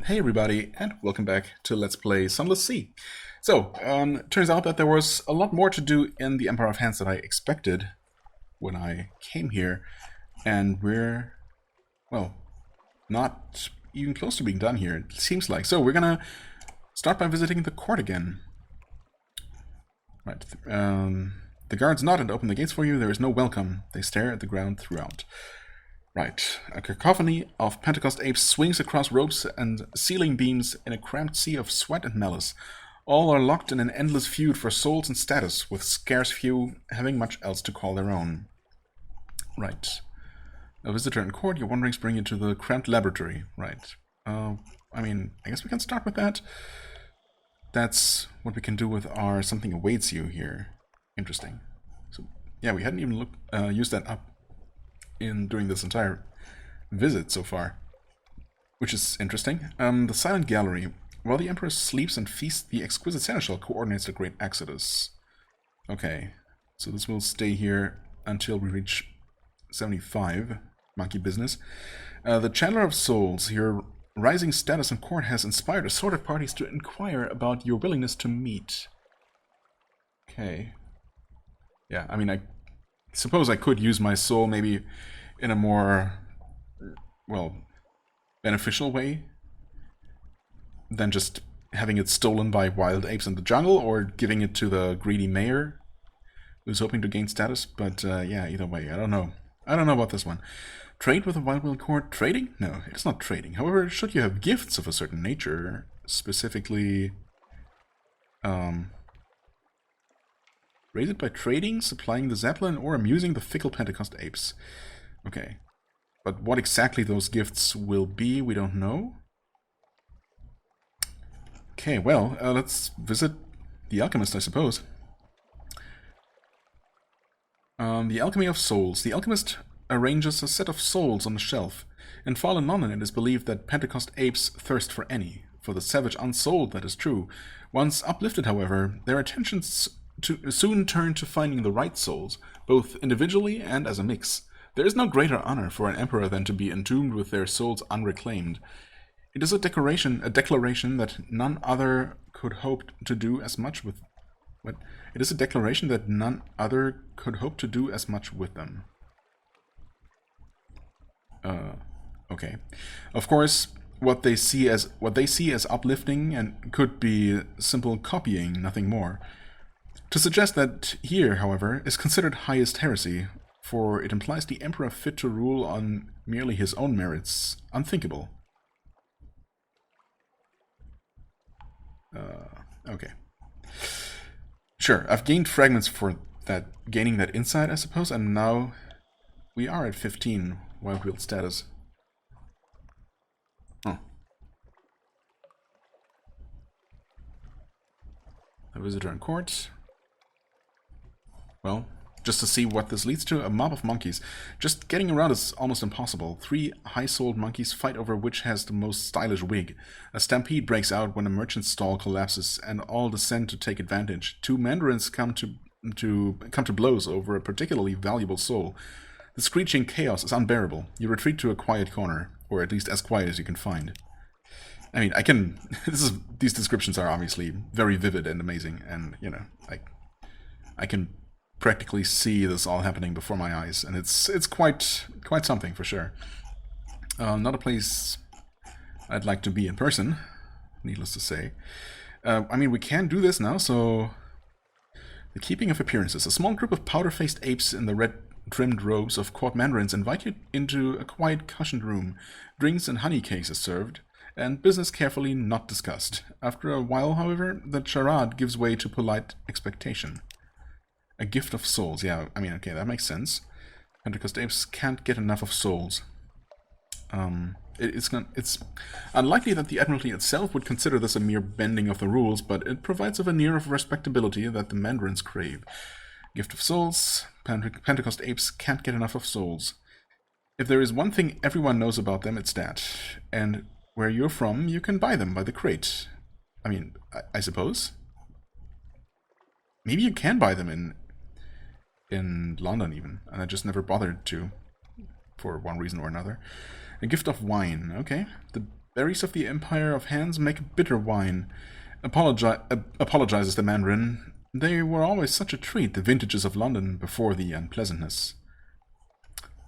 Hey everybody, and welcome back to Let's Play Sunless Sea. So, turns out that there was a lot more to do in the Empire of Hands than I expected when I came here, and we're, well, not even close to being done here, it seems like. So, we're gonna start by visiting the court again. Right, the guards nod and open the gates for you. There is no welcome. They stare at the ground throughout. Right. A cacophony of Pentecost apes swings across ropes and ceiling beams in a cramped sea of sweat and malice. All are locked in an endless feud for souls and status, with scarce few having much else to call their own. Right. A visitor in court, your wanderings bring you to the cramped laboratory. Right. I guess we can start with that. That's what we can do with our something awaits you here. Interesting. So, yeah, we hadn't even used that up during this entire visit so far, which is interesting. The Silent Gallery. While the Emperor sleeps and feasts, the exquisite seneschal coordinates the great exodus. Okay, so this will stay here until we reach 75. Monkey business. The Chandler of Souls. Your rising status in court has inspired assorted parties to inquire about your willingness to meet. Okay. Yeah, I mean, I suppose I could use my soul maybe in a more, well, beneficial way than just having it stolen by wild apes in the jungle or giving it to the greedy mayor who's hoping to gain status. But yeah, either way, I don't know. I don't know about this one. Trade with the Wild Will Court? Trading? No, it's not trading. However, should you have gifts of a certain nature, specifically raise it by trading, supplying the Zeppelin, or amusing the fickle Pentecost apes. Okay. But what exactly those gifts will be, we don't know. Okay, well, let's visit the Alchemist, I suppose. The Alchemy of Souls. The Alchemist arranges a set of souls on a shelf. In Fallen London, it is believed that Pentecost apes thirst for any. For the savage unsouled, that is true. Once uplifted, however, their attentions soon turn to finding the right souls, both individually and as a mix. There is no greater honor for an emperor than to be entombed with their souls unreclaimed. It is a declaration that none other could hope to do as much with. What? It is a declaration that none other could hope to do as much with them. Okay. Of course, what they see as uplifting and could be simple copying, nothing more. To suggest that here, however, is considered highest heresy, for it implies the Emperor fit to rule on merely his own merits. Unthinkable. Okay. Sure, I've gained fragments for that, gaining that insight, I suppose, and now we are at 15 Wild Wield status. Oh. A visitor in court. Well, just to see what this leads to, a mob of monkeys. Just getting around is almost impossible. 3 high-souled monkeys fight over which has the most stylish wig. A stampede breaks out when a merchant's stall collapses, and all descend to take advantage. 2 mandarins come to blows over a particularly valuable soul. The screeching chaos is unbearable. You retreat to a quiet corner, or at least as quiet as you can find. I mean, I can. These descriptions are obviously very vivid and amazing, and you know, I can practically see this all happening before my eyes, and it's quite something for sure. Not a place I'd like to be in person, needless to say. I mean, we can do this now, so the keeping of appearances. A small group of powder-faced apes in the red-trimmed robes of court mandarins invite you into a quiet, cushioned room. Drinks and honey cakes are served, and business carefully not discussed. After a while, however, the charade gives way to polite expectation. A gift of souls. Yeah, I mean, okay, that makes sense. Pentecost apes can't get enough of souls. It's unlikely that the Admiralty itself would consider this a mere bending of the rules, but it provides a veneer of respectability that the mandarins crave. Gift of souls. Pentecost apes can't get enough of souls. If there is one thing everyone knows about them, it's that. And where you're from, you can buy them by the crate. I mean, I suppose. Maybe you can buy them in London even, and I just never bothered to, for one reason or another. A gift of wine, okay. The Berries of the Empire of Hands make a bitter wine. Apologizes the Mandarin. They were always such a treat, the vintages of London, before the unpleasantness.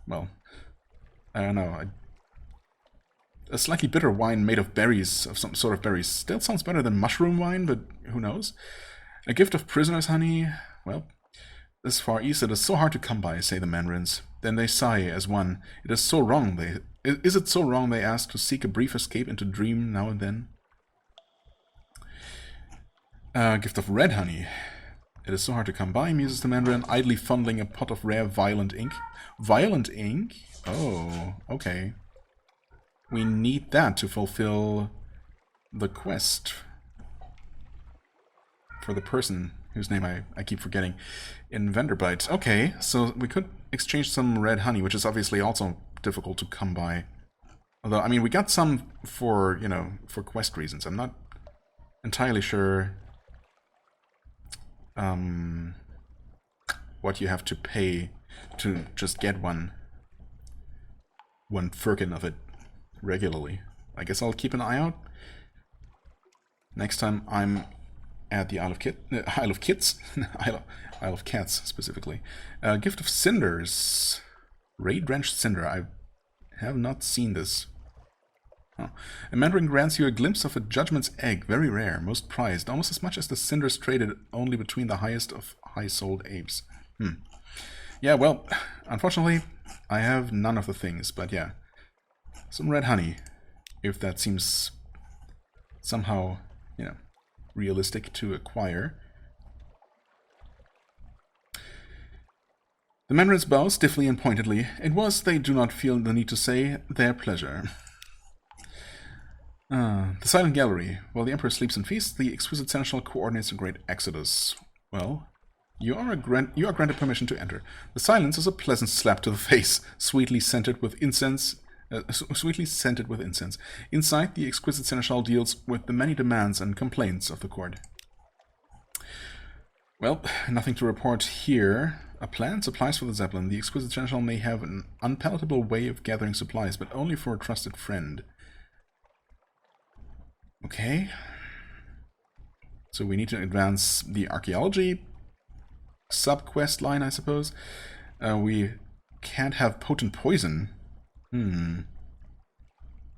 Well, I don't know. A slightly bitter wine made of berries, of some sort of berries, still sounds better than mushroom wine, but who knows? A gift of prisoner's honey? Well, this far east it is so hard to come by, say the Mandarins. Then they sigh as one. It is so wrong, Is it so wrong, they ask, to seek a brief escape into dream now and then? Gift of red honey. It is so hard to come by, muses the Mandarin, idly fondling a pot of rare violent ink. Violent ink? Oh, okay. We need that to fulfill the quest for the person whose name I keep forgetting in Vanderbite. Okay, so we could exchange some red honey, which is obviously also difficult to come by. Although, I mean, we got some for, you know, for quest reasons. I'm not entirely sure what you have to pay to just get one firkin of it regularly. I guess I'll keep an eye out. Next time I'm at the Isle of Kits, Isle of Cats specifically. Gift of Cinders, Ray-drenched cinder. I have not seen this. Oh. A Mandarin grants you a glimpse of a judgment's egg, very rare, most prized, almost as much as the cinders traded only between the highest of high-souled apes. Yeah, well, unfortunately, I have none of the things, but yeah. Some red honey, if that seems somehow, you know, realistic to acquire. The Mandarins bow stiffly and pointedly. It was, they do not feel the need to say, their pleasure. The Silent Gallery. While the Emperor sleeps and feasts, the exquisite Seneschal coordinates a great exodus. Well, you are granted permission to enter. The silence is a pleasant slap to the face, sweetly scented with incense. Inside, the exquisite Seneschal deals with the many demands and complaints of the court. Well, nothing to report here. A plan, supplies for the Zeppelin. The exquisite Seneschal may have an unpalatable way of gathering supplies, but only for a trusted friend. Okay. So we need to advance the archaeology sub-quest line, I suppose. We can't have potent poison. An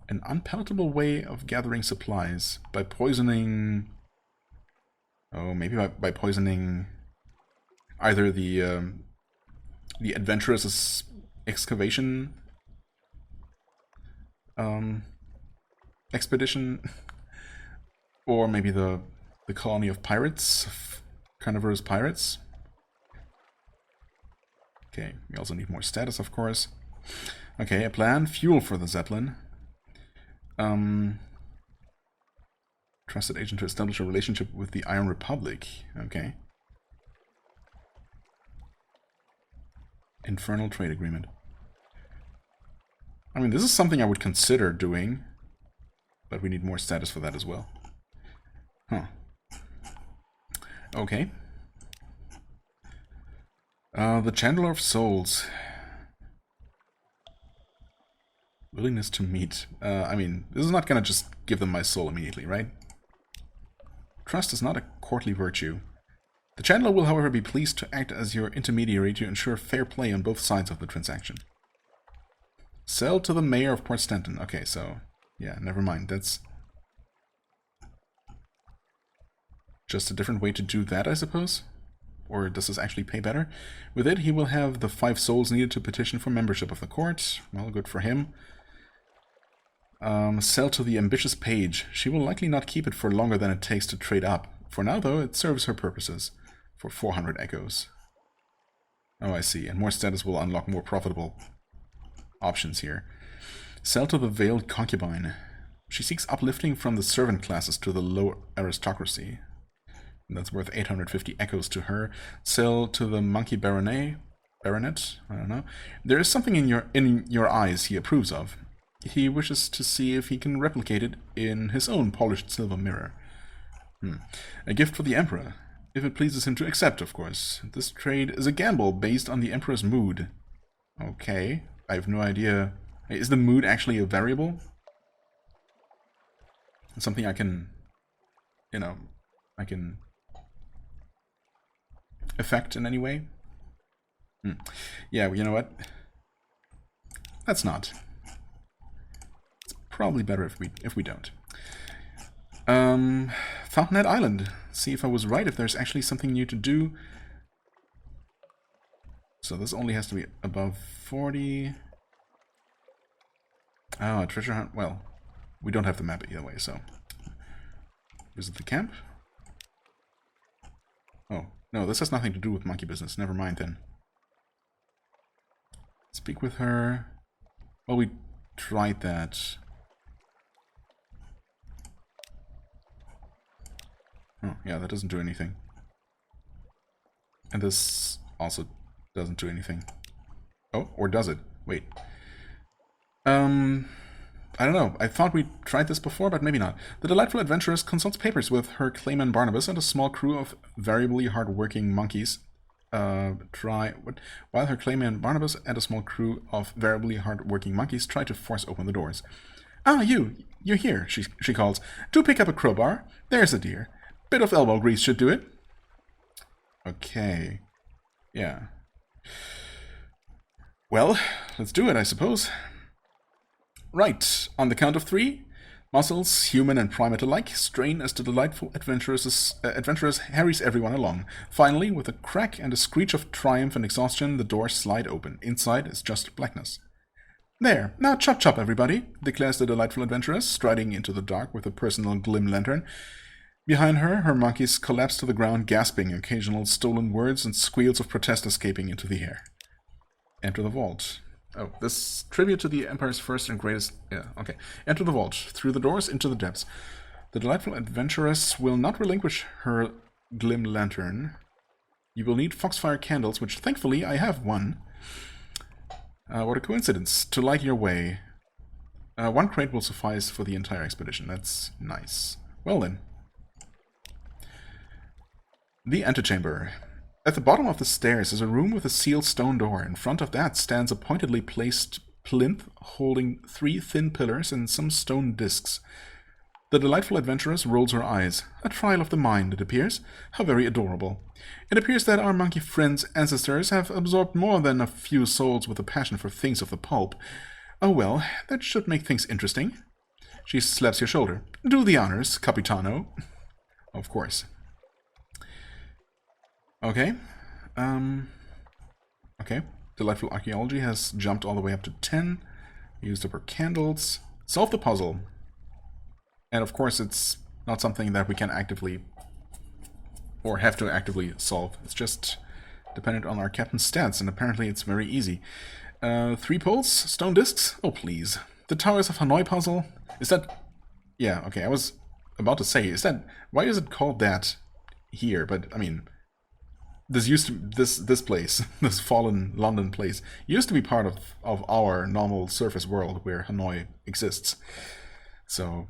unpalatable way of gathering supplies. By poisoning... Oh, maybe by poisoning either the adventurous excavation expedition, or maybe the colony of pirates, of carnivorous pirates. Okay, we also need more status, of course. Okay, a plan. Fuel for the Zeppelin. Trusted agent to establish a relationship with the Iron Republic. Okay. Infernal trade agreement. I mean, this is something I would consider doing, but we need more status for that as well. Huh. Okay. The Chandler of Souls. Willingness to meet. I mean, this is not gonna just give them my soul immediately, right? Trust is not a courtly virtue. The Chandler will, however, be pleased to act as your intermediary to ensure fair play on both sides of the transaction. Sell to the mayor of Port Stanton. Okay, so, yeah, never mind. That's just a different way to do that, I suppose? Or does this actually pay better? With it, he will have the 5 souls needed to petition for membership of the court. Well, good for him. Sell to the ambitious page. She will likely not keep it for longer than it takes to trade up. For now, though, it serves her purposes. For 400 echoes. Oh, I see. And more status will unlock more profitable options here. Sell to the veiled concubine. She seeks uplifting from the servant classes to the low aristocracy. That's worth 850 echoes to her. Sell to the monkey baronet. I don't know. There is something in your eyes he approves of. He wishes to see if he can replicate it in his own polished silver mirror. A gift for the Emperor. If it pleases him to accept, of course. This trade is a gamble based on the Emperor's mood. Okay. I have no idea. Is the mood actually a variable? something I can, I can affect in any way. Yeah, you know what? Let's not. It's probably better if we don't. Fountainhead Island. See if I was right, if there's actually something new to do. So this only has to be above 40. Oh, a treasure hunt. Well, we don't have the map either way, so. Visit the camp. Oh, no, this has nothing to do with monkey business. Never mind then. Speak with her. Well, we tried that. Oh, yeah, that doesn't do anything. And this also doesn't do anything. Oh, or does it? Wait. I don't know. I thought we tried this before, but maybe not. The delightful adventuress consults papers with her clayman Barnabas and a small crew of variably hard-working monkeys. While her clayman Barnabas and a small crew of variably hard-working monkeys try to force open the doors. Ah, you're here, she calls. Do pick up a crowbar. There's a dear. Bit of elbow grease should do it. Okay. Yeah. Well, let's do it, I suppose. Right, on the count of 3, muscles, human and primate alike, strain as the delightful adventuress harries everyone along. Finally, with a crack and a screech of triumph and exhaustion, the doors slide open. Inside is just blackness. There, now chop chop everybody, declares the delightful adventuress, striding into the dark with a personal glim lantern. Behind her, her monkeys collapse to the ground, gasping, occasional stolen words and squeals of protest escaping into the air. Enter the vault. Oh, this tribute to the Empire's first and greatest... Yeah, okay. Enter the vault. Through the doors, into the depths. The delightful adventuress will not relinquish her glim lantern. You will need foxfire candles, which thankfully I have one. What a coincidence. To light your way. 1 crate will suffice for the entire expedition. That's nice. Well then. The antechamber. At the bottom of the stairs is a room with a sealed stone door. In front of that stands a pointedly placed plinth holding 3 thin pillars and some stone discs. The delightful adventuress rolls her eyes. A trial of the mind, it appears. How very adorable. It appears that our monkey friends' ancestors have absorbed more than a few souls with a passion for things of the pulp. Oh well, that should make things interesting. She slaps your shoulder. Do the honors, Capitano. Of course. Okay. Okay. Delightful archaeology has jumped all the way up to 10. Used up her candles. Solve the puzzle. And of course it's not something that we can actively or have to actively solve. It's just dependent on our captain's stats, and apparently it's very easy. 3 poles, stone discs. Oh please. The Towers of Hanoi puzzle. Is that... Yeah, okay, I was about to say, is that... Why is it called that here? But, I mean... This used to this place, this fallen London place, used to be part of our normal surface world where Hanoi exists. So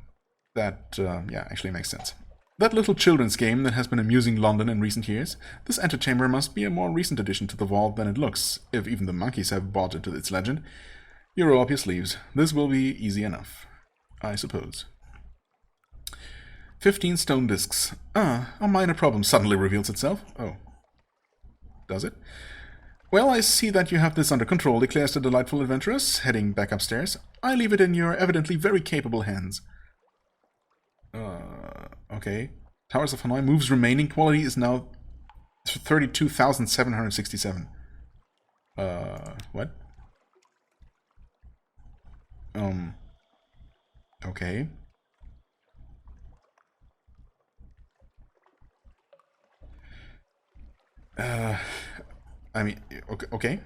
that yeah, actually makes sense. That little children's game that has been amusing London in recent years, this antechamber must be a more recent addition to the vault than it looks, if even the monkeys have bought into its legend. You roll up your sleeves. This will be easy enough, I suppose. 15 stone discs. A minor problem suddenly reveals itself. Oh. Does it? Well, I see that you have this under control, declares the delightful adventuress, heading back upstairs. I leave it in your evidently very capable hands. Okay. Towers of Hanoi moves remaining. Quality is now 32,767. What? Okay. I mean, okay.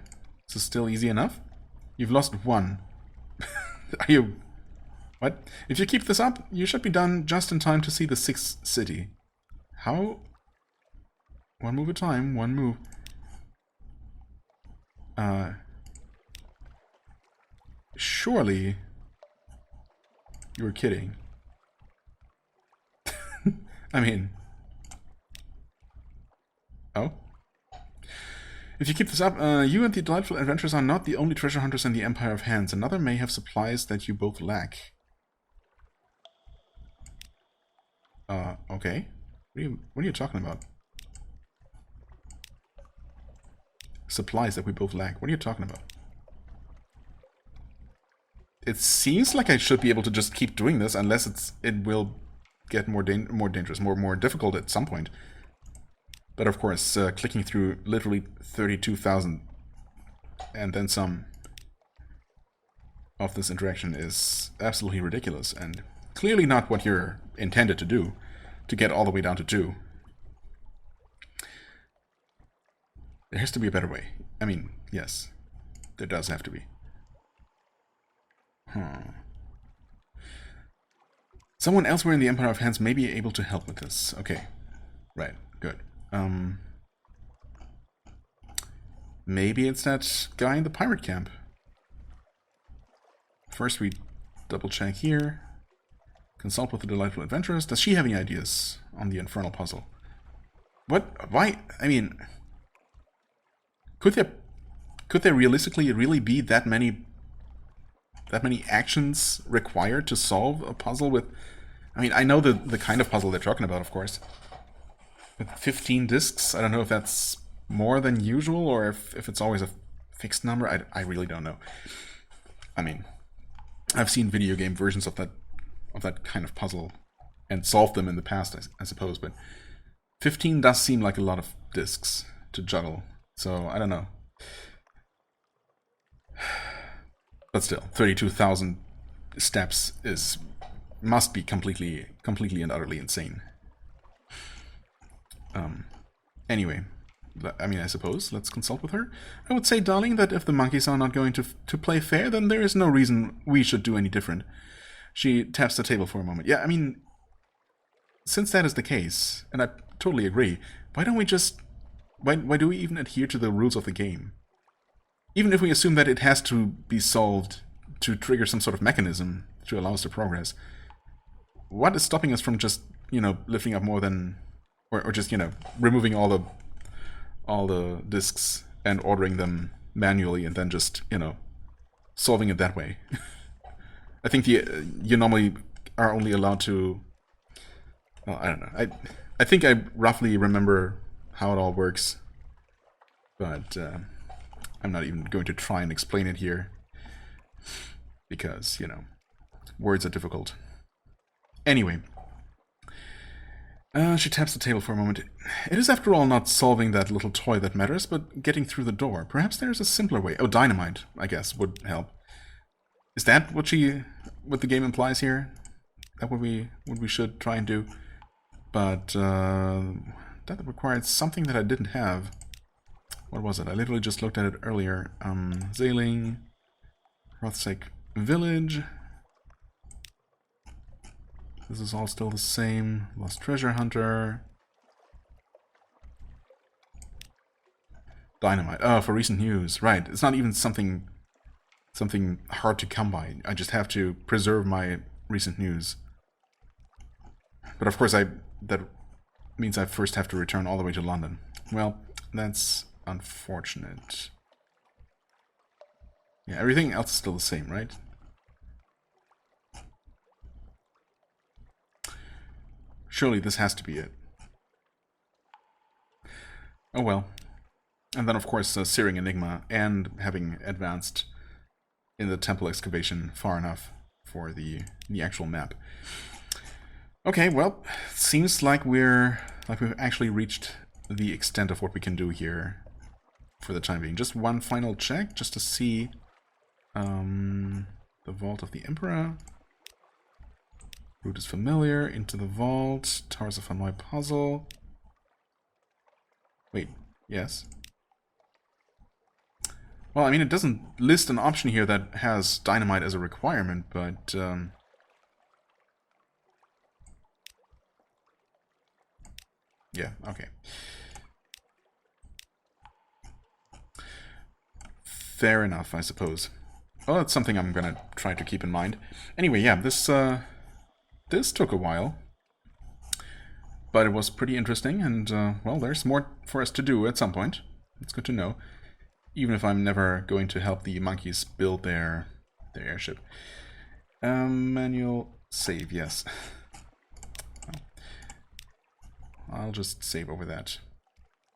This is still easy enough. You've lost 1. Are you... What? If you keep this up, you should be done just in time to see the 6th city. How? 1 move at a time, 1 move. Surely... You were kidding. I mean... Oh? If you keep this up, you and the delightful adventurers are not the only treasure hunters in the Empire of Hands. Another may have supplies that you both lack. Okay. What are you talking about? Supplies that we both lack. What are you talking about? It seems like I should be able to just keep doing this unless it will get more dangerous, more difficult at some point. But of course, clicking through literally 32,000 and then some of this interaction is absolutely ridiculous and clearly not what you're intended to do, to get all the way down to 2. There has to be a better way. I mean, yes, there does have to be. Someone elsewhere in the Empire of Hands may be able to help with this. Okay. Right. Good. Maybe it's that guy in the pirate camp. First we double check here. Consult with the delightful adventuress. Does she have any ideas on the infernal puzzle? What? Why? I mean, could there realistically really be that many actions required to solve a puzzle with... I mean, I know the kind of puzzle they're talking about, of course. With 15 discs, I don't know if that's more than usual or if it's always a fixed number. I really don't know. I mean, I've seen video game versions of that kind of puzzle and solved them in the past, I suppose, but 15 does seem like a lot of discs to juggle, so I don't know. But still, 32,000 steps must be completely and utterly insane. Anyway, I mean, I suppose let's consult with her. I would say, darling, that if the monkeys are not going to play fair, then there is no reason we should do any different. She taps the table for a moment. Yeah, I mean, since that is the case, and I totally agree, why don't we just... Why do we even adhere to the rules of the game? Even if we assume that it has to be solved to trigger some sort of mechanism to allow us to progress, what is stopping us from just, lifting up more than... Or just, removing all the discs and ordering them manually and then just, solving it that way? I think you normally are only allowed to... Well, I don't know. I think I roughly remember how it all works, but I'm not even going to try and explain it here because, words are difficult. Anyway, she taps the table for a moment. It is, after all, not solving that little toy that matters, but getting through the door. Perhaps there's a simpler way. Oh, dynamite, I guess, would help. Is that what the game implies here? That what we should try and do? But that required something that I didn't have. What was it? I literally just looked at it earlier. Zailing, Rothsake Village. This is all still the same. Lost Treasure Hunter. Dynamite. Oh, for recent news. Right. It's not even something hard to come by. I just have to preserve my recent news. But of course, that means I first have to return all the way to London. Well, that's unfortunate. Yeah, everything else is still the same, right? Surely this has to be it. Oh well. And then, of course, Searing Enigma and having advanced in the temple excavation far enough for the actual map. Okay, well, seems like we've actually reached the extent of what we can do here for the time being. Just one final check, just to see the Vault of the Emperor. Route is familiar. Into the vault. Towers of Hanoi puzzle. Wait, yes. Well, I mean, it doesn't list an option here that has dynamite as a requirement, but yeah, okay. Fair enough, I suppose. Well, that's something I'm gonna try to keep in mind. Anyway, yeah, this took a while, but it was pretty interesting, and well, there's more for us to do at some point. It's good to know, even if I'm never going to help the monkeys build their airship. Manual save, yes. I'll just save over that.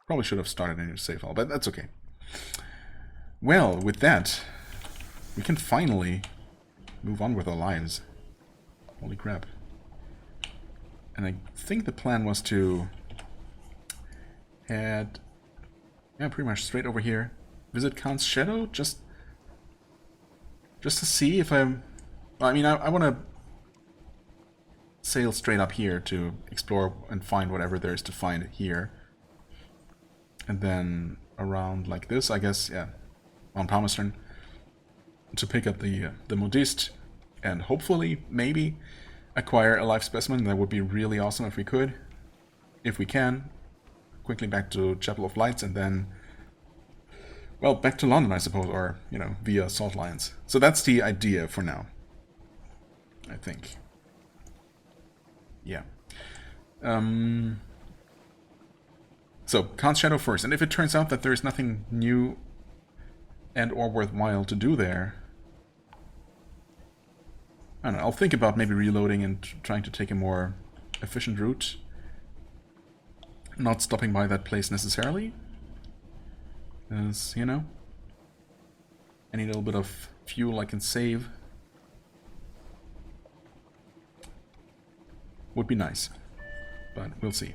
Probably should have started a new save file, but that's okay. Well, with that, we can finally move on with our lives. Holy crap. And I think the plan was to head, yeah, pretty much straight over here. Visit Khan's Shadow, just to see if I'm... I mean, I want to sail straight up here to explore and find whatever there is to find here. And then around like this, I guess, yeah, on Palmerston, to pick up the Modiste, and hopefully, maybe, acquire a live specimen. That would be really awesome if we could. If we can, quickly back to Chapel of Lights, and then, well, back to London, I suppose, or, you know, via Salt Lions. So that's the idea for now, I think. Yeah. So, Khan's Shadow first, and if it turns out that there is nothing new and or worthwhile to do there, I don't know, I'll think about maybe reloading and trying to take a more efficient route. Not stopping by that place necessarily, as, you know, any little bit of fuel I can save would be nice, but we'll see.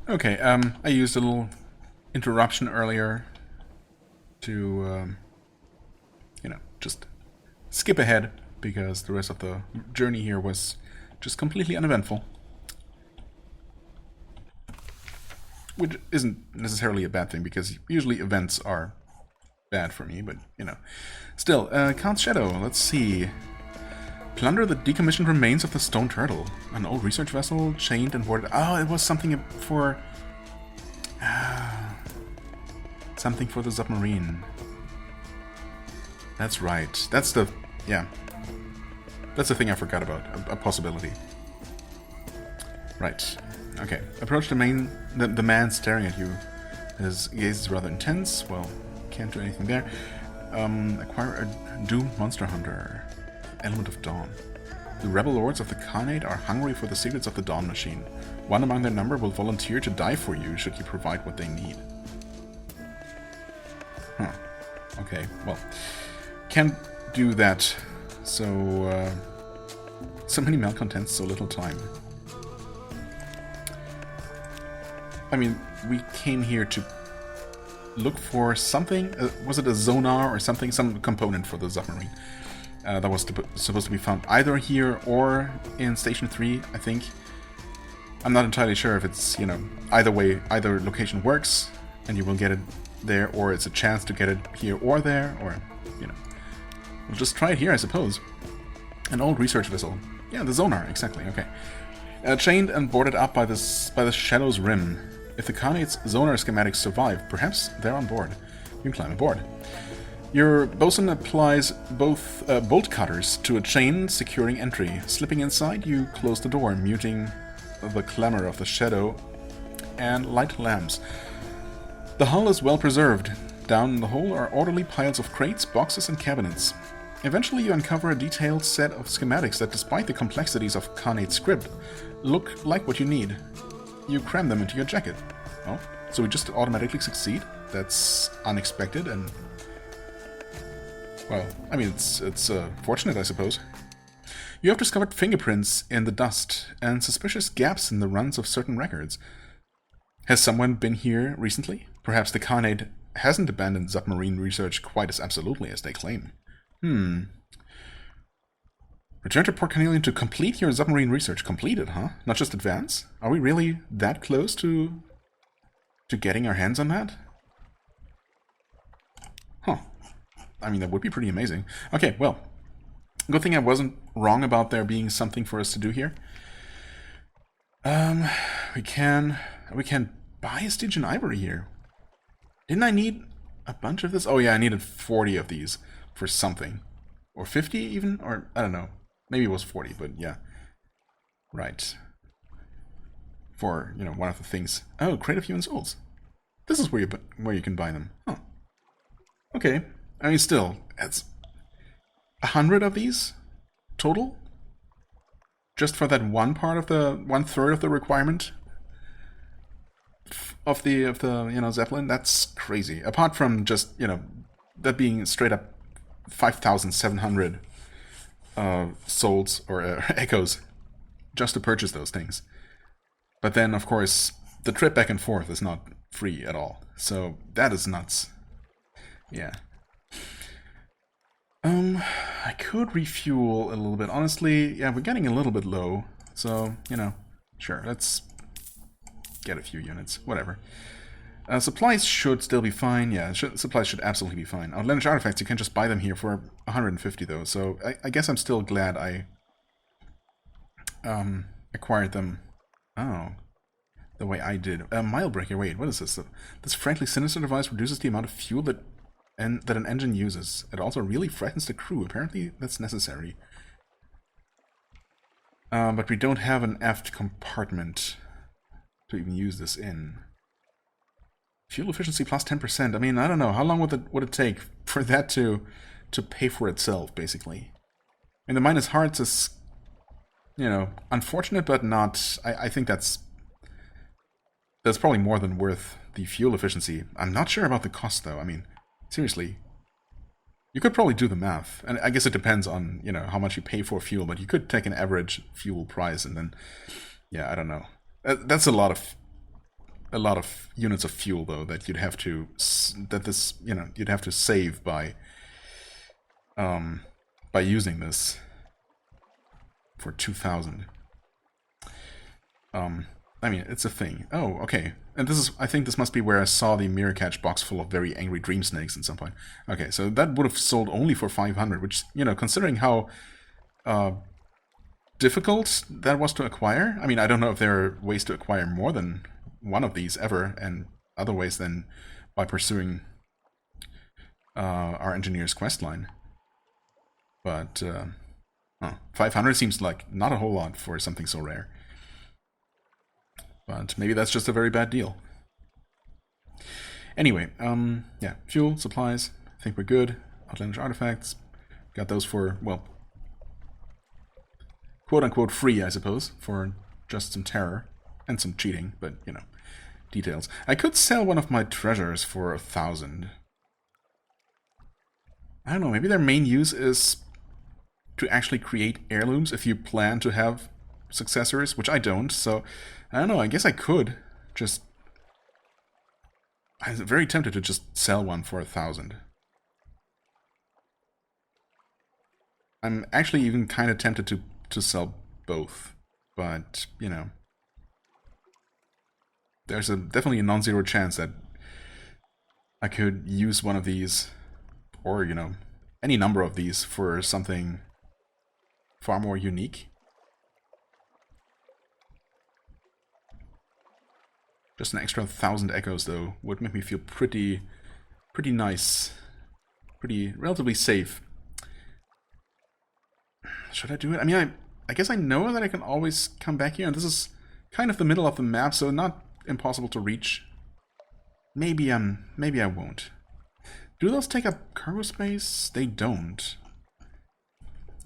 Okay, I used a little interruption earlier to, you know, just skip ahead, because the rest of the journey here was just completely uneventful. Which isn't necessarily a bad thing, because usually events are bad for me, but, you know. Still, Khan's Shadow, let's see. Plunder the decommissioned remains of the stone turtle. An old research vessel, chained and boarded. Oh, it was something for... something for the submarine. That's right. That's the... yeah. That's the thing I forgot about. A possibility. Right. Okay. Approach the man staring at you. His gaze is rather intense. Well, can't do anything there. Acquire a doomed monster hunter. Element of Dawn. The rebel lords of the Khanate are hungry for the secrets of the Dawn Machine. One among their number will volunteer to die for you should you provide what they need. Huh. Okay, well, can't do that. So, so many malcontents, so little time. I mean, we came here to look for something. Was it a sonar or something? Some component for the submarine. That was supposed to be found either here or in Station 3, I think. I'm not entirely sure if it's, you know, either way, either location works and you will get it there, or it's a chance to get it here or there, or, you know. We'll just try it here, I suppose. An old research vessel. Yeah, the sonar, exactly, okay. Chained and boarded up by the Shadow's rim. If the Khanate's sonar schematics survive, perhaps they're on board. You can climb aboard. Your bosun applies both bolt cutters to a chain securing entry. Slipping inside, you close the door, muting the clamor of the shadow, and light lamps. The hull is well preserved. Down the hole are orderly piles of crates, boxes, and cabinets. Eventually you uncover a detailed set of schematics that, despite the complexities of Khanate script, look like what you need. You cram them into your jacket. Oh, so we just automatically succeed? That's unexpected and... well, I mean, it's fortunate, I suppose. You have discovered fingerprints in the dust and suspicious gaps in the runs of certain records. Has someone been here recently? Perhaps the Khanate hasn't abandoned submarine research quite as absolutely as they claim. Return to Port Carnelian to complete your submarine research. Completed, huh? Not just advance? Are we really that close to getting our hands on that? Huh. I mean, that would be pretty amazing. Okay, well, good thing I wasn't wrong about there being something for us to do here. We can buy a Stygian ivory here. Didn't I need a bunch of this? Oh yeah, I needed 40 of these for something. Or 50 even? Or, I don't know. Maybe it was 40, but yeah. Right. For, you know, one of the things. Oh, Crate of Human Souls. This is where you can buy them. Huh. Okay. I mean, still, it's 100 of these total? Just for that one part of the 1/3 of the requirement of the Zeppelin? That's crazy. Apart from just, that being straight up 5,700 souls or echoes just to purchase those things. But then, of course, the trip back and forth is not free at all. So that is nuts. Yeah. I could refuel a little bit. Honestly, yeah, we're getting a little bit low. So, sure, let's get a few units. Whatever. Supplies should still be fine. Yeah, supplies should absolutely be fine. Outlandish artifacts, you can just buy them here for 150 though. So I guess I'm still glad I acquired them. Oh, the way I did. Milebreaker, wait, what is this? This frankly sinister device reduces the amount of fuel that an engine uses. It also really frightens the crew. Apparently that's necessary. But we don't have an aft compartment to even use this in. Fuel efficiency plus 10%. I mean, I don't know. How long would it take for that to pay for itself, basically? And the minus hearts is, unfortunate, but not... I think that's probably more than worth the fuel efficiency. I'm not sure about the cost, though. I mean, seriously. You could probably do the math. And I guess it depends on, how much you pay for fuel, but you could take an average fuel price and then... Yeah, I don't know. That's a lot of units of fuel, though, that you'd have to you'd have to save by using this for 2,000. I mean, it's a thing. Oh, okay. And I think this must be where I saw the mirror catch box full of very angry dream snakes at some point. Okay, so that would have sold only for 500, which, considering how difficult that was to acquire. I mean, I don't know if there are ways to acquire more than one of these ever, and other ways than by pursuing our engineer's quest line. But 500 seems like not a whole lot for something so rare. But maybe that's just a very bad deal. Anyway, yeah, fuel, supplies, I think we're good. Outlandish artifacts, got those for, well, quote-unquote free, I suppose, for just some terror and some cheating, but, details. I could sell one of my treasures for 1,000. I don't know, maybe their main use is to actually create heirlooms if you plan to have successors, which I don't, so I don't know, I guess I could just... I'm very tempted to just sell one for 1,000. I'm actually even kind of tempted to sell both, but, there's definitely a non-zero chance that I could use one of these, or, any number of these for something far more unique. Just an extra 1,000 echoes, though, would make me feel pretty nice. Relatively safe. Should I do it? I mean, I guess I know that I can always come back here, and this is kind of the middle of the map, so not impossible to reach. Maybe I won't. Do those take up cargo space? They don't.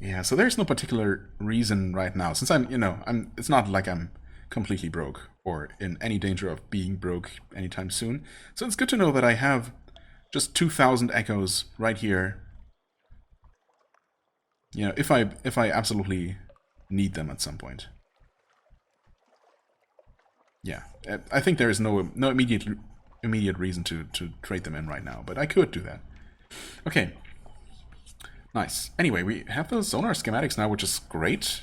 Yeah, so there's no particular reason right now, since it's not like I'm completely broke or in any danger of being broke anytime soon. So it's good to know that I have just 2,000 echoes right here. If I absolutely need them at some point. Yeah, I think there is no immediate reason to trade them in right now, but I could do that. Okay. Nice. Anyway, we have those sonar schematics now, which is great.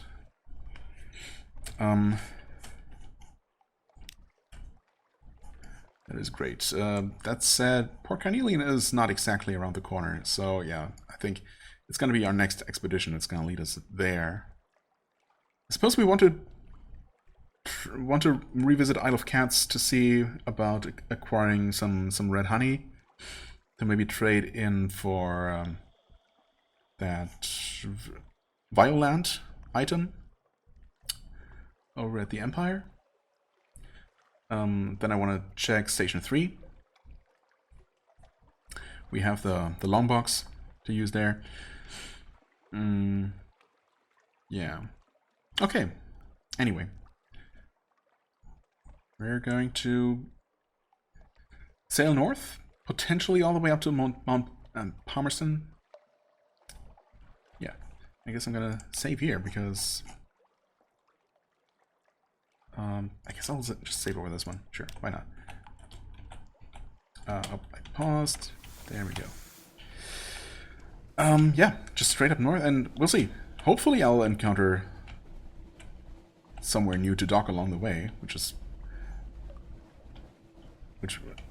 That is great. That said, Port Carnelian is not exactly around the corner, so yeah, I think it's going to be our next expedition. It's going to lead us there. I suppose we want to revisit Isle of Cats to see about acquiring some red honey to maybe trade in for that Violant item over at the Empire. Then I want to check Station 3, We have the long box to use there. Yeah. Okay. Anyway. We're going to sail north, potentially all the way up to Mount Palmerston. Yeah. I guess I'm gonna save here because... I guess I'll just save over this one. Sure, why not? I paused. There we go. Yeah, just straight up north, and we'll see. Hopefully I'll encounter somewhere new to dock along the way, which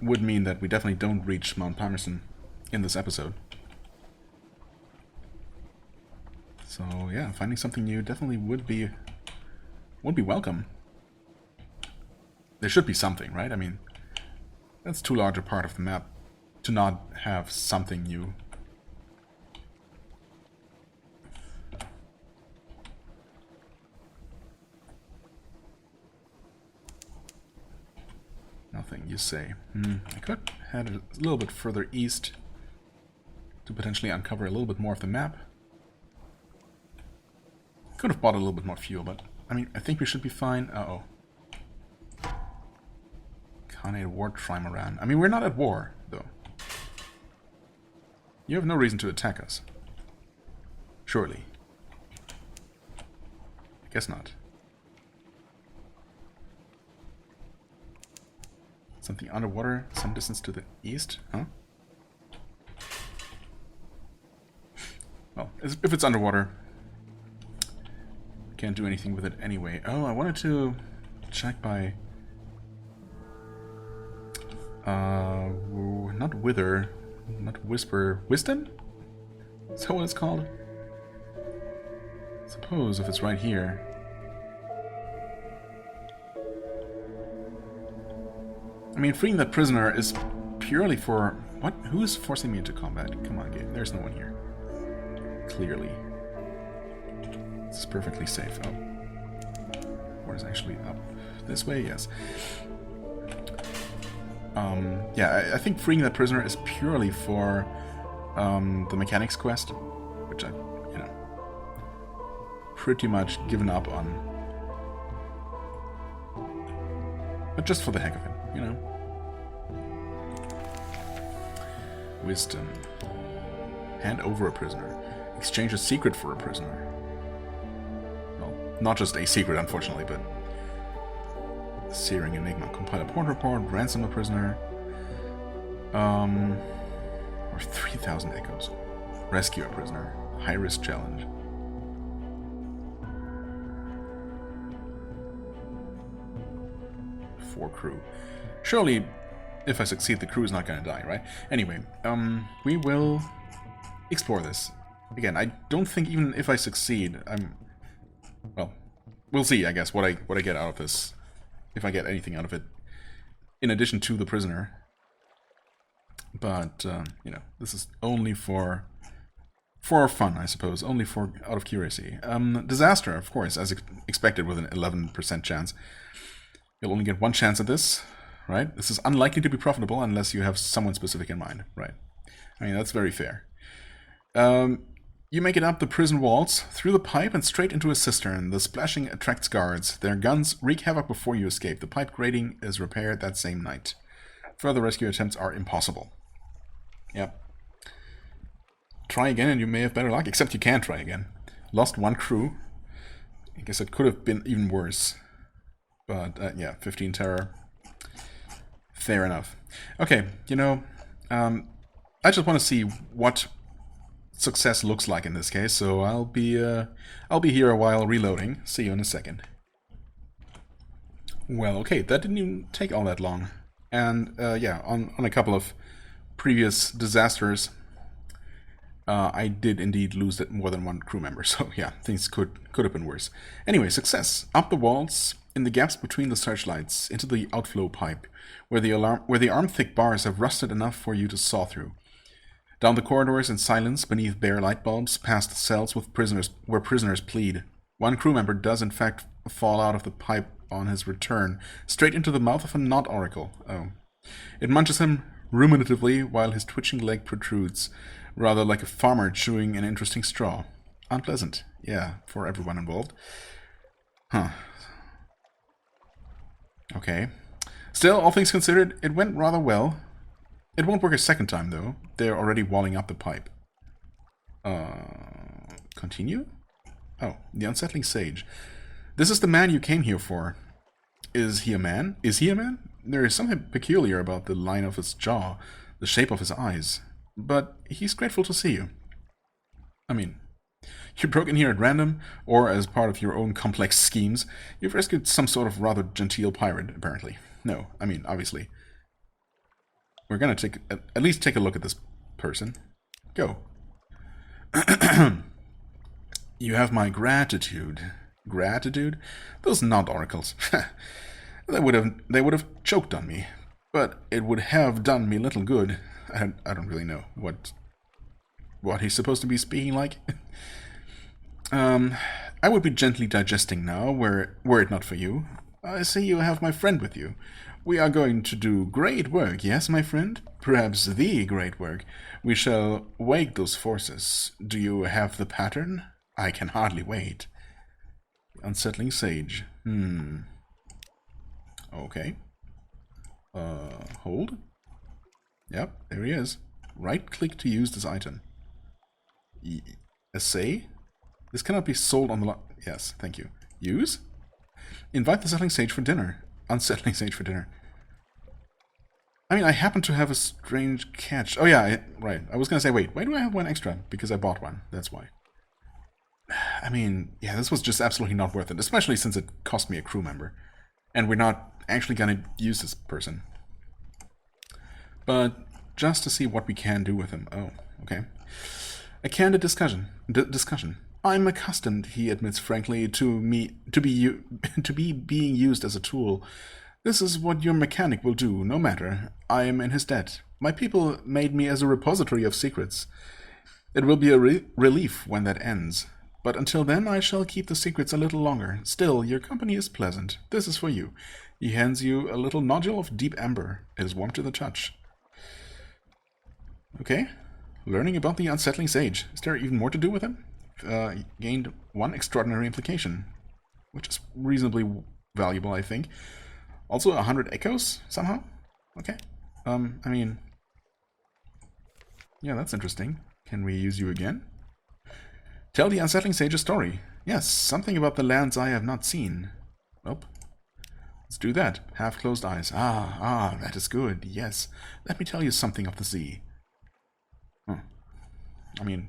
would mean that we definitely don't reach Mount Palmerston in this episode. So yeah, finding something new definitely would be welcome. There should be something, right? I mean, that's too large a part of the map to not have something new. Nothing, you say. I could head a little bit further east to potentially uncover a little bit more of the map. Could have bought a little bit more fuel, but I mean, I think we should be fine. Uh-oh. Khanate war trimaran. I mean, we're not at war, though. You have no reason to attack us. Surely. I guess not. Something underwater, some distance to the east, huh? Well, if it's underwater, can't do anything with it anyway. Oh, I wanted to check by... not wither, not whisper, wisdom? Is that what it's called? Suppose if it's right here. I mean, freeing that prisoner is purely for... What? Who is forcing me into combat? Come on, game. There's no one here. Clearly. This is perfectly safe. Oh. Or is actually up this way? Yes. Yeah, I think freeing that prisoner is purely for the mechanics quest, which I, you know, pretty much given up on. But just for the heck of it, you know. Wisdom. Hand over a prisoner. Exchange a secret for a prisoner. Well, not just a secret, unfortunately, but... Searing Enigma. Compile a port report. Ransom a prisoner. Or 3,000 echoes. Rescue a prisoner. High-risk challenge. For crew. Surely, if I succeed, the crew is not going to die, right? Anyway, we will explore this. Again, I don't think even if I succeed, well, we'll see, I guess, what I get out of this. If I get anything out of it. In addition to the prisoner. But, you know, this is only for fun, I suppose. Only for out of curiosity. Disaster, of course, as expected with an 11% chance. You'll only get one chance at this, right? This is unlikely to be profitable unless you have someone specific in mind, right? I mean, that's very fair. You make it up the prison walls, through the pipe and straight into a cistern. The splashing attracts guards. Their guns wreak havoc before you escape. The pipe grating is repaired that same night. Further rescue attempts are impossible. Yep. Try again and you may have better luck, except you can't try again. Lost one crew. I guess it could have been even worse. But, yeah, 15 terror. Fair enough. Okay, you know, I just want to see what success looks like in this case, so I'll be here a while reloading. See you in a second. Well, okay, that didn't even take all that long. And, yeah, on a couple of previous disasters, I did indeed lose more than one crew member, so yeah, things could have been worse. Anyway, success. Up the walls, in the gaps between the searchlights, into the outflow pipe, where the arm-thick bars have rusted enough for you to saw through. Down the corridors in silence, beneath bare light bulbs, past the cells where prisoners plead. One crew member does in fact fall out of the pipe on his return, straight into the mouth of a knot oracle. Oh. It munches him, ruminatively while his twitching leg protrudes, rather like a farmer chewing an interesting straw. Unpleasant, yeah, for everyone involved. Huh. Okay. Still, all things considered, it went rather well. It won't work a second time, though. They're already walling up the pipe. Continue? Oh, the unsettling sage. This is the man you came here for. Is he a man? Is he a man? There is something peculiar about the line of his jaw, the shape of his eyes. But he's grateful to see you. I mean, you broke in here at random, or as part of your own complex schemes. You've rescued some sort of rather genteel pirate, apparently. No, I mean, obviously. We're gonna at least take a look at this person. Go. You have my gratitude. Gratitude? Those not oracles. They would have choked on me, but it would have done me little good. I don't really know what he's supposed to be speaking like. I would be gently digesting now, were it not for you. I see you have my friend with you. We are going to do great work, yes, my friend? Perhaps the great work. We shall wake those forces. Do you have the pattern? I can hardly wait. Unsettling sage. Okay. Hold. Yep, there he is. Right-click to use this item. Essay? This cannot be sold on the Yes, thank you. Use? Invite the settling sage for dinner. Unsettling sage for dinner. I mean, I happen to have a strange catch. Oh yeah, right. I was gonna say, wait, why do I have one extra? Because I bought one, that's why. I mean, yeah, this was just absolutely not worth it, especially since it cost me a crew member. And we're not actually gonna use this person. But just to see what we can do with him. Oh, okay. A candid discussion. I'm accustomed, he admits frankly, to be being used as a tool. This is what your mechanic will do, no matter. I am in his debt. My people made me as a repository of secrets. It will be a relief when that ends. But until then, I shall keep the secrets a little longer. Still, your company is pleasant. This is for you. He hands you a little nodule of deep amber. It is warm to the touch. Okay. Learning about the unsettling sage. Is there even more to do with him? Gained one extraordinary implication, which is reasonably valuable, I think. Also 100 echoes, somehow? Okay. I mean... yeah, that's interesting. Can we use you again? Tell the unsettling sage a story. Yes, something about the lands I have not seen. Nope. Let's do that. Half-closed eyes. Ah, that is good. Yes. Let me tell you something of the sea. Huh. I mean,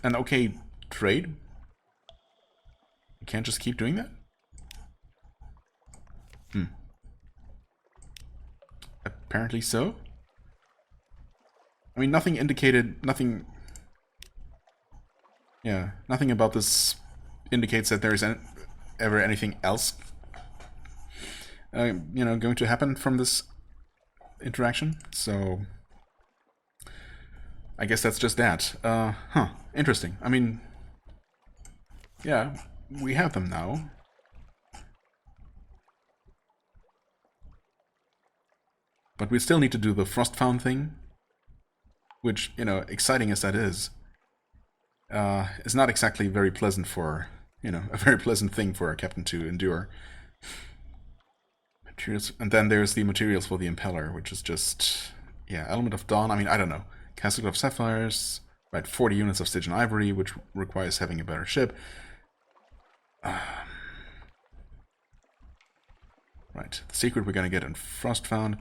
an okay trade? You can't just keep doing that? Apparently so. I mean, nothing indicated, nothing... yeah, nothing about this indicates that there is ever anything else, you know, going to happen from this interaction, so... I guess that's just that. Interesting. I mean... yeah, we have them now. But we still need to do the Frostfound thing, which, you know, exciting as that is not exactly very pleasant for, you know, a very pleasant thing for a captain to endure. Materials, and then there's the materials for the impeller, which is just, yeah, Element of Dawn. I mean, I don't know. Casket of Sapphires, right? 40 units of Stygian Ivory, which requires having a better ship. Right, the secret we're gonna get in Frostfound.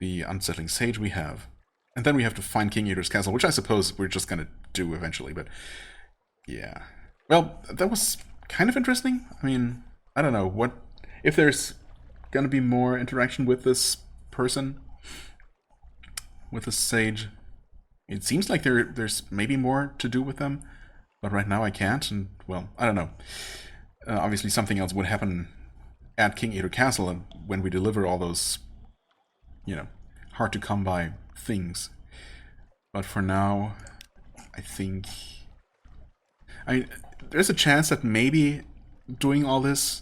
The unsettling sage we have. And then we have to find King Eater's castle, which I suppose we're just gonna do eventually, but... yeah. Well, that was kind of interesting. I mean, I don't know, what... if there's gonna be more interaction with this person? With this sage? It seems like there's maybe more to do with them, but right now I can't, and, well, I don't know. Obviously something else would happen at King Eater Castle when we deliver all those... you know, hard to come by things. But for now, I think... I mean, there's a chance that maybe doing all this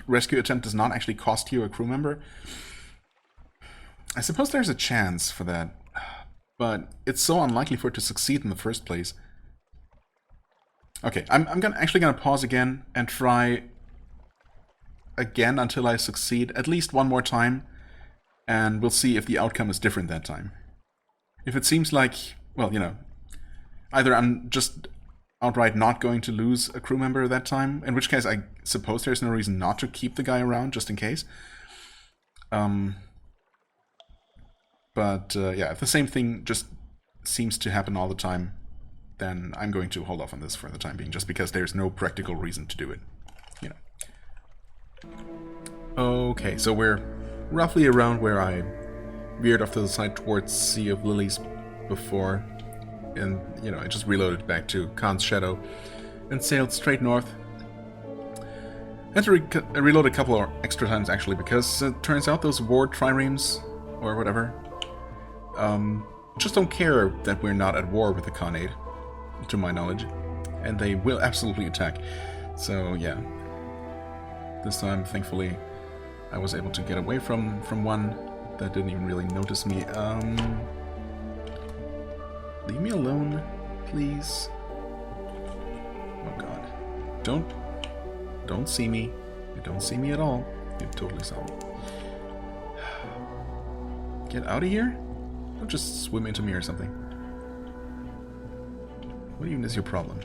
rescue attempt does not actually cost you a crew member. I suppose there's a chance for that, but it's so unlikely for it to succeed in the first place. Okay, I'm actually gonna pause again and try again until I succeed at least one more time, and we'll see if the outcome is different that time. If it seems like, well, you know, either I'm just outright not going to lose a crew member that time, in which case I suppose there's no reason not to keep the guy around just in case. But yeah, if the same thing just seems to happen all the time, then I'm going to hold off on this for the time being, just because there's no practical reason to do it, you know. Okay, so we're roughly around where I veered off to the side towards Sea of Lilies before, and, you know, I just reloaded back to Khan's Shadow and sailed straight north. I had to reload a couple of extra times, actually, because it turns out those ward triremes, or whatever, just don't care that we're not at war with the Khanate, to my knowledge, and they will absolutely attack. So, yeah. This time, thankfully, I was able to get away from one that didn't even really notice me. Leave me alone, please. Oh god. Don't see me. You don't see me at all. You totally saw me. Get out of here? Don't just swim into me or something. What even is your problem?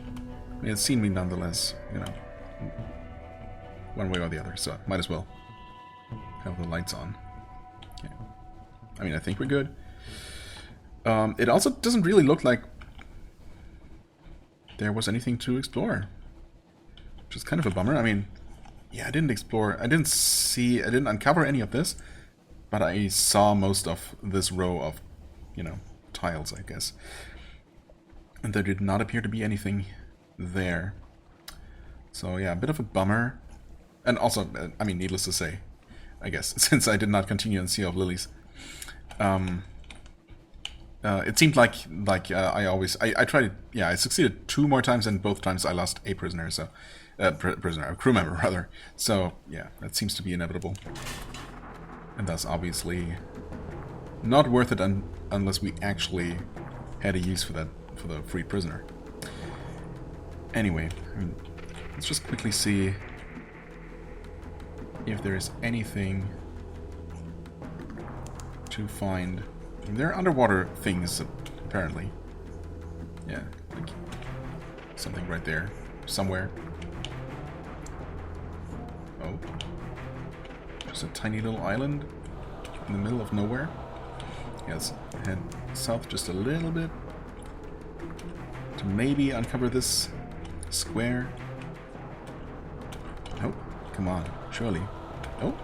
I mean, it's seen me nonetheless, you know. One way or the other, so might as well have the lights on. Yeah. I mean, I think we're good. It also doesn't really look like there was anything to explore, which is kind of a bummer. I mean, yeah, I didn't uncover any of this, but I saw most of this row of, you know, tiles, I guess. And there did not appear to be anything there. So yeah, a bit of a bummer. And also, I mean, needless to say, I guess, since I did not continue in Sea of Lilies, it seemed like I tried, yeah, I succeeded 2 more times, and both times I lost a prisoner, so, a crew member, rather. So, yeah, that seems to be inevitable. And thus, obviously, not worth it unless we actually had a use for that, for the freed prisoner. Anyway, I mean, let's just quickly see if there is anything to find. I mean, there are underwater things, apparently. Yeah, like something right there, somewhere. Oh. Just a tiny little island in the middle of nowhere. Yeah, let's head south just a little bit to maybe uncover this square. Oh, come on, surely. Oh.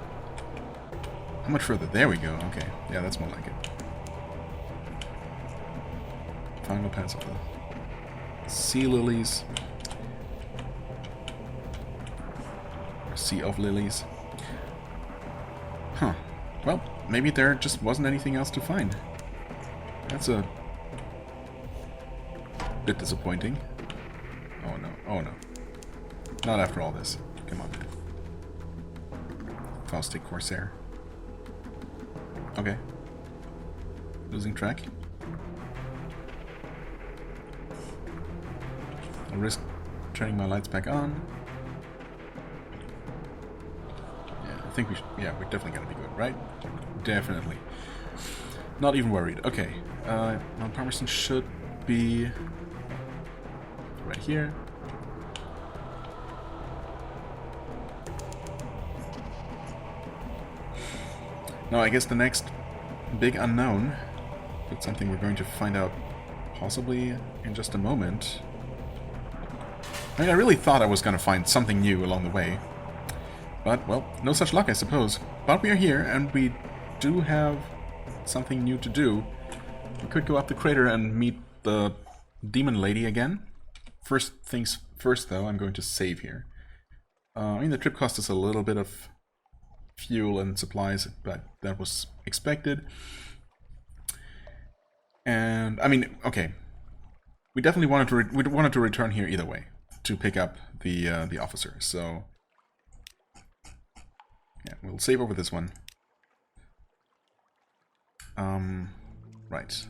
How much further? There we go. Okay, yeah, that's more like it. Final pass of the Sea Lilies. Or Sea of Lilies. Huh. Well, maybe there just wasn't anything else to find. That's a bit disappointing. Oh no, oh no. Not after all this. Come on. Caustic Corsair. Okay. Losing track. I'll risk turning my lights back on. Yeah, I think we should. Yeah, we're definitely gonna be good, right? Definitely. Not even worried. Okay. Mount Palmerston should be right here. Now, I guess the next big unknown, but something we're going to find out possibly in just a moment. I mean, I really thought I was going to find something new along the way. But, well, no such luck, I suppose. But we are here, and we do have something new to do. We could go up the crater and meet the demon lady again. First things first, though, I'm going to save here. I mean, the trip cost us a little bit of fuel and supplies, but that was expected. And I mean, okay, we definitely wanted to return here either way to pick up the officer. So yeah, we'll save over this one. Right.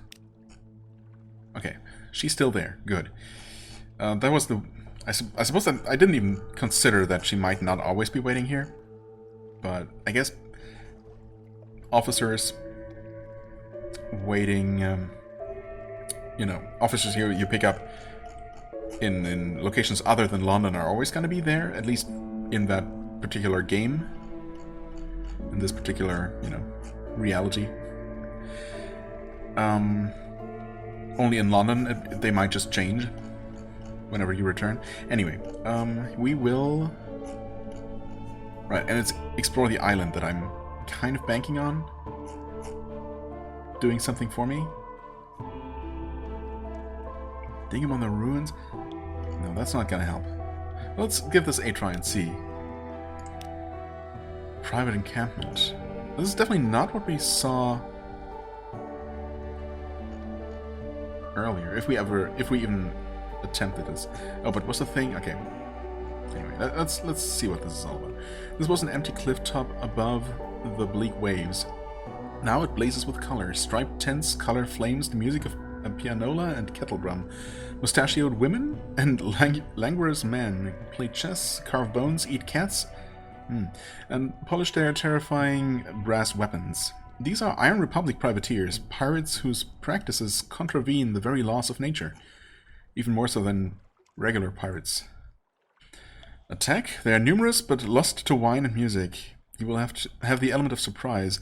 Okay, she's still there. Good. That was the... I suppose that I didn't even consider that she might not always be waiting here. But I guess officers waiting... you know, officers here you pick up in locations other than London are always going to be there, at least in that particular game. In this particular, you know, reality. Only in London, they might just change whenever you return. Anyway, we will... Right, and it's explore the island that I'm kind of banking on doing something for me. Dig him on the ruins? No, that's not gonna help. Let's give this a try and see. Private encampment. This is definitely not what we saw earlier, if we even attempted this. Oh, but what's the thing? Okay. Anyway, let's see what this is all about. This was an empty cliff top above the bleak waves. Now it blazes with color. Striped tents, color flames, the music of a pianola and kettle drum. Mustachioed women and languorous men play chess, carve bones, eat cats, and polish their terrifying brass weapons. These are Iron Republic privateers, pirates whose practices contravene the very laws of nature, even more so than regular pirates. Attack? They are numerous, but lust to wine and music. You will have to have the element of surprise,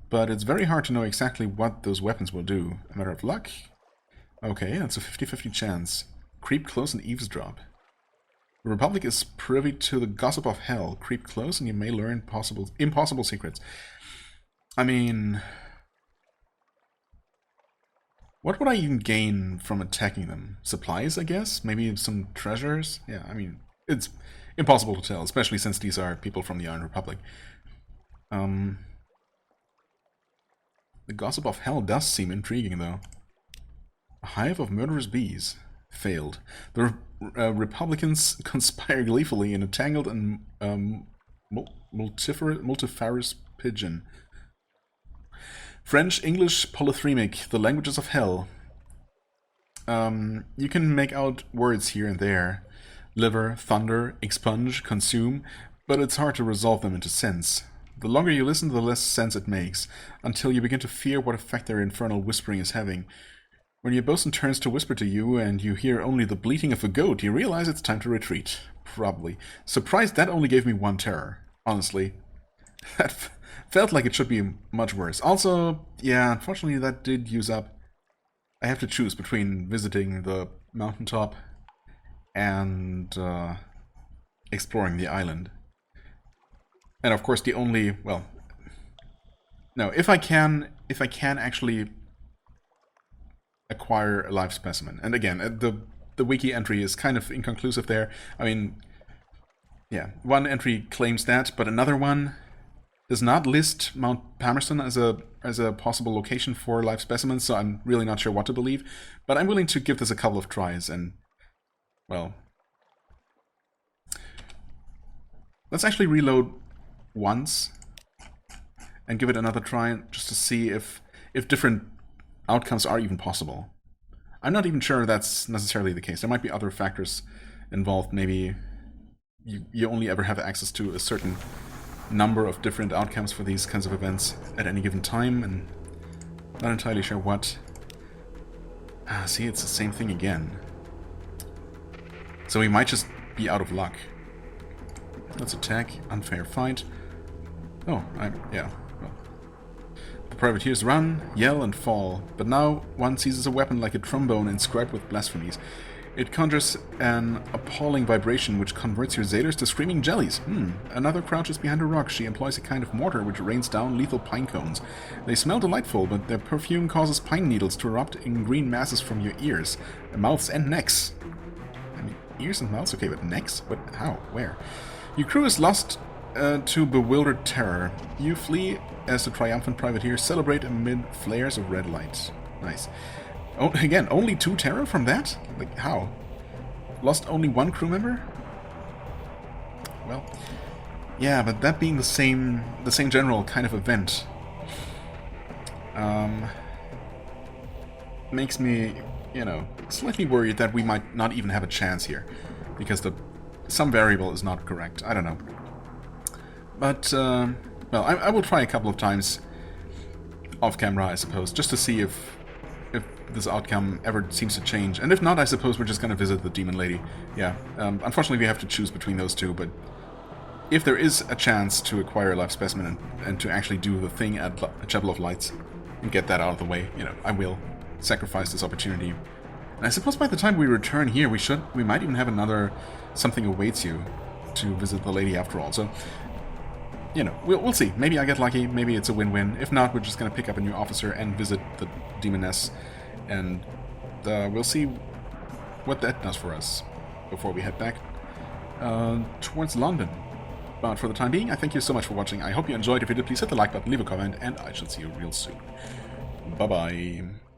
but it's very hard to know exactly what those weapons will do. A matter of luck? Okay, that's a 50-50 chance. Creep close and eavesdrop. The Republic is privy to the gossip of hell. Creep close and you may learn impossible secrets. I mean... What would I even gain from attacking them? Supplies, I guess? Maybe some treasures? Yeah, I mean, it's impossible to tell, especially since these are people from the Iron Republic. The gossip of hell does seem intriguing, though. A hive of murderous bees. Failed. The Republicans conspire gleefully in a tangled and multifarious pigeon. French, English, polythremic, the languages of hell. You can make out words here and there. Liver, thunder, expunge, consume, but it's hard to resolve them into sense. The longer you listen, the less sense it makes, until you begin to fear what effect their infernal whispering is having. When your bosun turns to whisper to you, and you hear only the bleating of a goat, you realize it's time to retreat. Probably. Surprised that only gave me one terror, honestly. That felt like it should be much worse. Also, yeah, unfortunately that did use up. I have to choose between visiting the mountaintop and exploring the island. And of course the only, well, no, if I can actually acquire a live specimen. And again, the wiki entry is kind of inconclusive there. I mean, yeah, one entry claims that, but another one does not list Mount Palmerston as a possible location for live specimens, so I'm really not sure what to believe. But I'm willing to give this a couple of tries, and, well, let's actually reload once and give it another try just to see if different outcomes are even possible. I'm not even sure that's necessarily the case. There might be other factors involved. Maybe you only ever have access to a certain number of different outcomes for these kinds of events at any given time, and not entirely sure what. See, it's the same thing again. So we might just be out of luck. Let's attack. Unfair fight. Oh, yeah. Well. The privateers run, yell, and fall, but now one seizes a weapon like a trombone inscribed with blasphemies. It conjures an appalling vibration which converts your sailors to screaming jellies. Another crouches behind a rock. She employs a kind of mortar which rains down lethal pine cones. They smell delightful, but their perfume causes pine needles to erupt in green masses from your ears, mouths, and necks. I mean, ears and mouths? Okay, but necks? But how? Where? Your crew is lost to bewildered terror. You flee as the triumphant privateers celebrate amid flares of red light. Nice. Oh, again, only 2 terror from that? Like, how? Lost only 1 crew member? Well, yeah, but that being the same general kind of event, makes me, you know, slightly worried that we might not even have a chance here, because some variable is not correct. I don't know. But, well, I will try a couple of times off camera, I suppose, just to see if this outcome ever seems to change. And if not, I suppose we're just going to visit the demon lady. Yeah, unfortunately we have to choose between those two, but if there is a chance to acquire a live specimen and to actually do the thing at Chapel of Lights and get that out of the way, you know, I will sacrifice this opportunity. And I suppose by the time we return here, we might even have another Something Awaits You to visit the lady after all. So, you know, we'll see. Maybe I get lucky, maybe it's a win-win. If not, we're just going to pick up a new officer and visit the demoness, and we'll see what that does for us before we head back towards London. But for the time being, I thank you so much for watching. I hope you enjoyed. If you did, please hit the like button, leave a comment, and I shall see you real soon. Bye-bye.